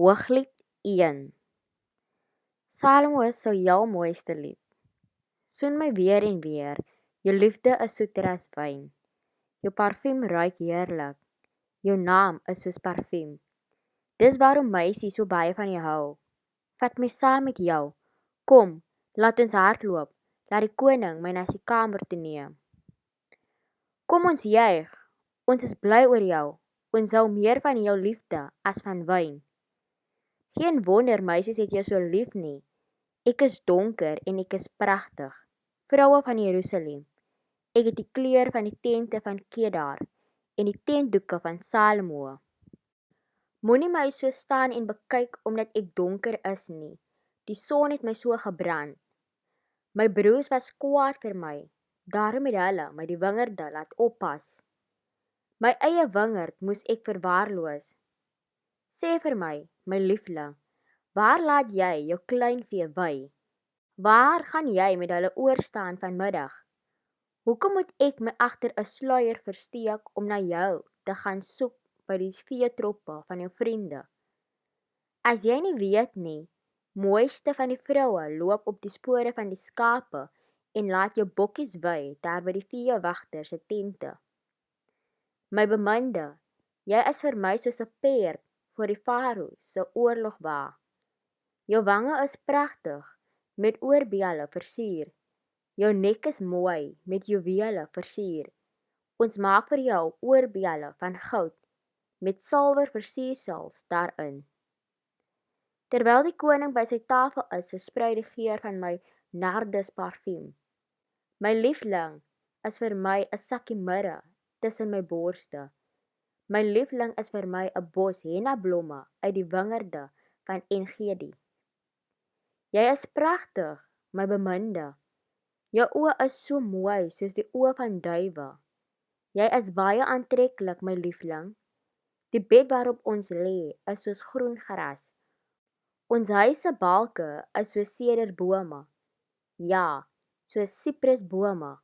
Hooglied 1. Salomo sou jou mooiste lied. Soen my weer en weer, jou liefde is soeter as wyn. Jou parfuum ruik heerlik, jou naam is soos parfuum. Dis waarom meisie so baie van jou hou. Vat my saam met jou, kom, laat ons hardloop, laat die koning my na sy kamer toe neem. Kom ons juig, ons is bly oor jou, ons hou meer van jou liefde as van wyn. Geen wonder meisies het jou so lief nie. Ek is donker en ek is pragtig, vroue van Jerusalem. Ek het die kleur van die tente van Kedar en die tentdoeke van Salomo. Moenie my so staan en bekyk omdat ek donker is nie. Die son het my so gebrand. My broers was kwaad vir my, daarom het hulle my die wingerde laat oppas. My eie wingerd moes ek verwaarloos. Sê vir my liefling, waar laat jy jou kleinvee wy? Waar gaan jy met hulle oorstaan vanmiddag? Hoekom moet ek my agter 'n sluier versteek om na jou te gaan soek by die veetroppe van jou vriende? As jy nie weet nie, mooiste van die vroue loop op die spore van die skape en laat jou bokkies wy daar by die veewagter se tente. My beminde, jy is vir my soos 'n perd voor die farao se oorlogwa. Jou wange is pragtig, met oorbelle versier. Jou nek is mooi, met juwele versier. Ons maak vir jou oorbelle van goud, met silwer versiersels daarin. Terwyl die koning by sy tafel is, versprei die geur van my nardus parfuum. My liefling is vir my 'n sakkie mirre tussen my borste. My liefling is vir my 'n bos hennablomme uit die wingerde van Engedi. Jy is pragtig, my beminde. Jou oë is so mooi soos die oë van duwe. Jy is baie aantreklik, my liefling. Die bed waarop ons lê is soos groen gras. Ons huis se balke is soos sederbome. Ja, soos siprusbome.